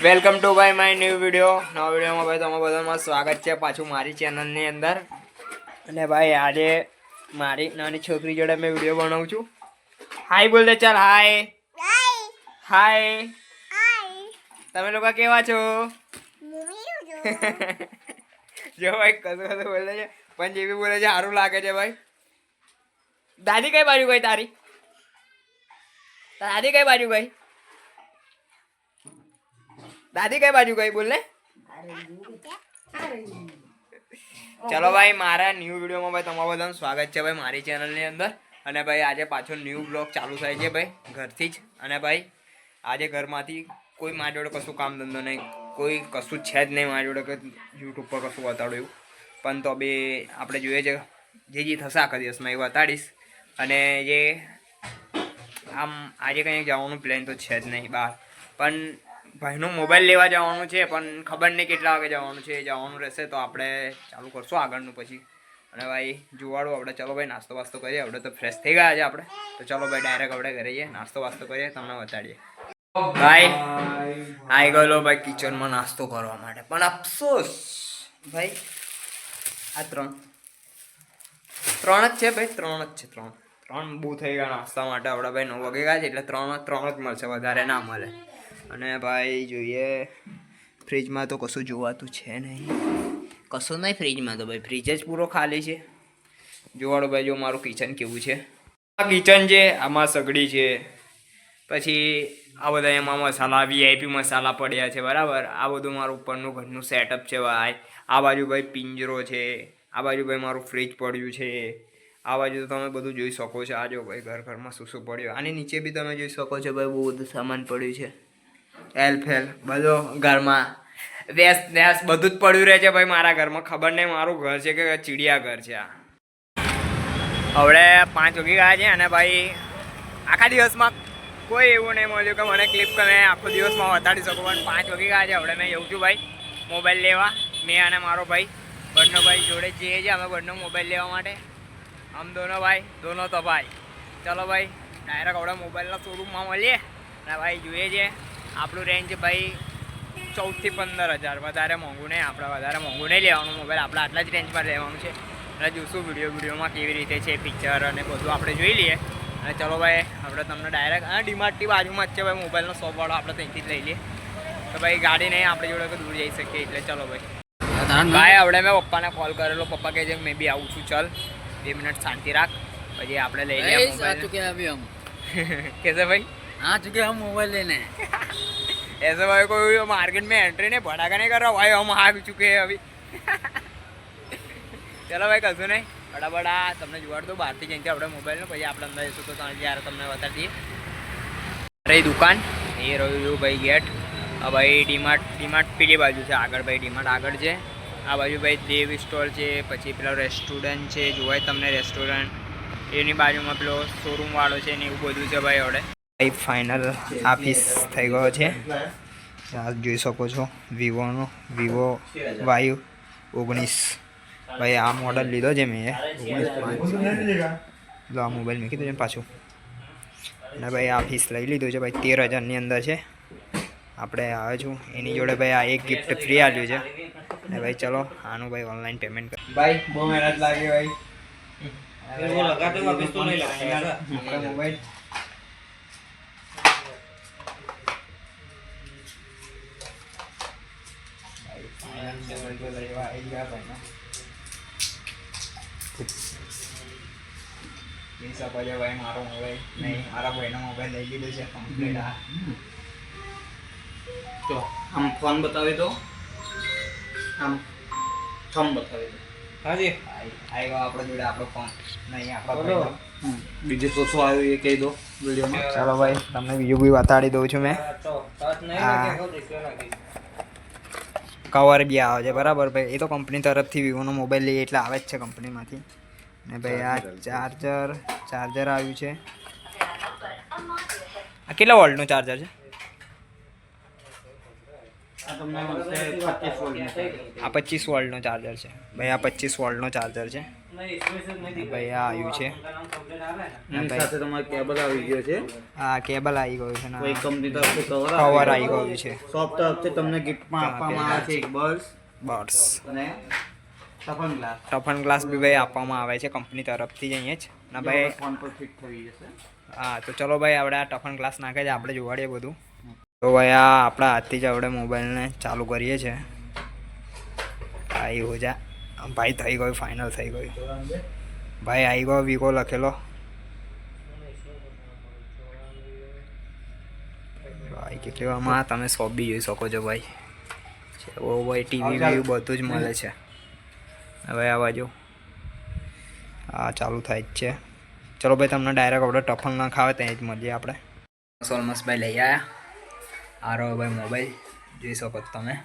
Welcome to ભાઈ my new video. નવા વિડીયોમાં ભાઈ તમારું બધામાં સ્વાગત છે પાછું મારી ચેનલની અંદર. અને ભાઈ આજે મારી નાની છોકરી જોડે મેં વિડીયો બનાવું છું. હાય બોલ દે ચાલ. હાય હાય. તમે લોકો કેવા છો? જો ભાઈ કશું બોલે છે પણ જે બી બોલે છે સારું લાગે છે ભાઈ. દાદી કઈ બાજુ ગઈ તારી? દાદી કઈ બાજુ ગઈ? દાદી કઈ બાજુ ગઈ બોલ ને. ચલો ભાઈ મારા ન્યૂ વિડીયોમાં ભાઈ તમારું બધાનું સ્વાગત છે ભાઈ મારી ચેનલની અંદર. અને ભાઈ આજે પાછો ન્યૂ બ્લોગ ચાલુ થાય છે ભાઈ ઘરથી જ. અને ભાઈ આજે ઘરમાંથી કોઈ મારી જોડે કશું કામ ધંધો નહીં, કોઈ કશું છે જ નહીં મારી જોડે કે યુટ્યુબ પર કશું બતાડું એવું. પણ તો બી આપણે જોઈએ છે જે થશે આખા દિવસમાં એ બતાડીશ. અને જે આમ આજે કંઈ જવાનું પ્લાન તો છે જ નહીં બહાર, પણ ભાઈનો મોબાઈલ લેવા જવાનું છે પણ ખબર નહીં કેટલા વાગે જવાનું છે. જવાનું રહેશે તો આપણે ચાલુ કરશું આગળનું પછી. અને ભાઈ જોવાડું આપણે. ચલો ભાઈ નાસ્તો વાસ્તો કરીએ. આપણે તો ફ્રેશ થઈ ગયા છે આપણે, તો ચલો ભાઈ ડાયરેક્ટ આપણે ઘરે જઈએ નાસ્તો વાસ્તો કરીએ, તમને બતાડીએ. ભાઈ આવી ગયેલો ભાઈ કિચનમાં નાસ્તો કરવા માટે. પણ અફસોસ ભાઈ આ ત્રણ જ છે ભાઈ, ત્રણ જ છે. ત્રણ બહુ થઈ ગયા નાસ્તા માટે. આપણે ભાઈ 9 વાગે ગયા છે એટલે ત્રણ જ મળશે, વધારે ના મળે. અને ભાઈ જોઈએ ફ્રીજમાં તો કશું જોવાતું છે નહીં, કશું નહીં ફ્રીજમાં તો ભાઈ. ફ્રીજ જ પૂરો ખાલી છે. જોવાડો ભાઈ જો મારું કિચન કેવું છે. આ કિચન છે, આમાં સગડી છે, પછી આ બધા એમાં મસાલા VIP મસાલા પડ્યા છે બરાબર. આ બધું મારું ઉપરનું ઘરનું સેટઅપ છે ભાઈ. આ બાજુ ભાઈ પિંજરો છે, આ બાજુ ભાઈ મારું ફ્રીજ પડ્યું છે, આ બાજુ તો તમે બધું જોઈ શકો છો. આ જો ભાઈ ઘરમાં શું પડ્યું. આની નીચે બી તમે જોઈ શકો છો ભાઈ બહુ બધું સામાન પડ્યું છે. ફેલ બધો ઘરમાં વેસ બધું જ પડ્યું રહે છે ભાઈ મારા ઘરમાં. ખબર નહીં મારું ઘર છે કે ચીડિયા ઘર છે આ. હવે 5 વાગી ગયા છે અને ભાઈ આખા દિવસમાં કોઈ એવું નહીં મળ્યું કે મને ક્લિપ કરીને આખો દિવસમાં બતાડી શકું. પણ 5 વાગી ગયા છે. હવે મેં જઉં છું ભાઈ મોબાઈલ લેવા. મેં અને મારો ભાઈ બંને ભાઈ જોડે જઈએ છીએ અમે બંને મોબાઈલ લેવા માટે. આમ દોનો તો ભાઈ. ચલો ભાઈ ડાયરેક્ટ આપણે મોબાઈલના શોરૂમમાં મળીએ. અને ભાઈ જોઈએ છીએ આપણું રેન્જ ભાઈ 14 થી 15 હજાર. વધારે મોંઘું નહીં, આપણે વધારે મોંઘું નહીં લેવાનું મોબાઈલ. આપણે આટલા જ રેન્જમાં લેવાનું છે. અને જોઈશું વિડીયોમાં કેવી રીતે છે પિક્ચર અને બધું આપણે જોઈ લઈએ. અને ચલો ભાઈ આપણે તમને ડાયરેક્ટ ડીમાર્ટની બાજુમાં જ છે ભાઈ મોબાઈલનો શોપવાળો. આપણે ત્યાંથી જ લઈ લઈએ. તો ભાઈ ગાડી નહીં આપણી જોડે કે દૂર જઈ શકીએ એટલે ચલો ભાઈ. ભાઈ આપણે મેં પપ્પાને કોલ કરેલો. પપ્પા કહે છે મેં બી આવું છું, ચાલ 2 મિનિટ શાંતિ રાખ પછી આપણે લઈ લઈએ મોબાઈલ. कैसे भाई? आ चुके हम मोबाइल लेने. ऐसे भाई कोई मार्केट में एंट्री नहीं भड़ाका नहीं कर रहा भाई. हम आ चुके हैं अभी. चलो भाई કશું નહીં બડા તમને જોવાડ દો બહારથી જઈને આપણે મોબાઈલનો. પછી આપણે અંદર જઈશું તો ત્યારે તમને બતાવી દઈએ. અરે દુકાન એ રહ્યું ભાઈ ગેટ. આ ભાઈ ડીમાર્ટ પેલી બાજુ છે આગળ ભાઈ. ડીમાર્ટ આગળ છે. આ બાજુ ભાઈ દેવ સ્ટોર છે. પછી પેલો રેસ્ટોરન્ટ છે, જોવાય તમને રેસ્ટોરન્ટ. એની બાજુમાં પેલો શોરૂમ વાળો છે ને એવું બધું છે ભાઈ. આવડે ભાઈ ફાઇનલ આફિસ થઈ ગયો છે. જોઈ શકો છો વિવો Y19 ભાઈ. આ મોડલ લીધો છે મેં 19 આ મોબાઈલ મેં કીધું છે પાછું. અને ભાઈ આફિસ લઈ લીધું છે ભાઈ. 13,000ની અંદર છે. આપણે આવે છું એની જોડે ભાઈ. આ એક ગિફ્ટ ફ્રી આવ્યું છે. અને ભાઈ ચલો આનું ભાઈ ઓનલાઈન પેમેન્ટ કર. ભાઈ બહુ મહેનત લાગી ભાઈ. वो लगाते हो वापस तो नहीं लगता ऐसा मोबाइल भाई मारो मोबाइल नहीं मारा भाई ना मोबाइल लई लीधो છે કમ્પ્લીટ. આ तो हम फोन बतावे तो हम थम बतावे तो हाँ जी આઈ ગયો આપણો જોડે આપણો ફોન નહીં આપણો બોલો. બીજું તો શું આવ્યું એ કહી દો વિડીયોમાં. ચાલો ભાઈ તમને બીજું બી બતાડી દઉં છું મેં. તો ટચ નહીં હા. લગે હો દેખ્યો લાગી કવર બી આવે છે બરાબર ભાઈ. એ તો કંપની તરફથી વિવોનો મોબાઈલ લઈએ એટલે આવે જ છે કંપનીમાંથી. ને ભાઈ આ ચાર્જર આવ્યું છે. આ કેટલા વોલ્ટનું ચાર્જર છે? આ તમને મળશે 25 વોલ્ટનું. આ 25 વોલ્ટનો ચાર્જર છે ભાઈ. આ 25 વોલ્ટનો ચાર્જર છે. ભાઈ આ આવ્યું છે એની સાથે તમારે કેબલ આવી ગયો છે. આ કેબલ આવી ગયું છે ને કોઈ કંપની તરફથી કવર કવર આવી ગયું છે શોપ તરફથી તમને ગિફ્ટમાં આપવામાં આવે છે એક બર્ડ્સ બસ અને ટફન ગ્લાસ. ટફન ગ્લાસ બી ભાઈ આપવામાં આવે છે કંપની તરફથી જ અહીંયા જ ના ભાઈ ફોન પર ફિટ થઈ જશે. હા તો ચલો ભાઈ આપણે આ ટફન ગ્લાસ નાખે છે આપણે જોવાડીએ બધું. તો ભાઈ આ આપણા હાથથી જ આપણે મોબાઈલને ચાલુ કરીએ છીએ. આવી હો જા ભાઈ થઈ ગયું ફાઇનલ થઈ ગયું ભાઈ આવી ગયો વીકો લખેલો ભાઈ કેટલી વારમાં તમે શોપ બી જોઈ શકો છો ભાઈ. ઓ ભાઈ ટીવી વીવી બધું જ મળે છે. હવે આ બાજુ હા ચાલુ થાય જ છે. ચલો ભાઈ તમને ડાયરેક્ટ આપણે ટફન ના ખાવે ત્યાં જ મળીએ આપણે. સોલમસ ભાઈ લઈ આવ્યા આ રહ્યો ભાઈ મોબાઈલ જોઈ શકો છો તમે.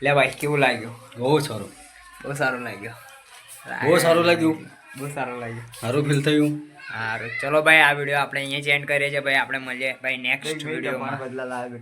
લે ભાઈ કેવું લાગ્યું? બહુ સારું, બહુ સારું લાગ્યું. બહુ સારું લાગ્યું, બહુ સારું લાગ્યું. સારું ફીલ થયું. સારું ચલો ભાઈ આ વિડીયો આપણે અહીંયા જ એન્ડ કરીએ છીએ ભાઈ. આપણે મળીએ ભાઈ નેક્સ્ટ વિડીયોમાં.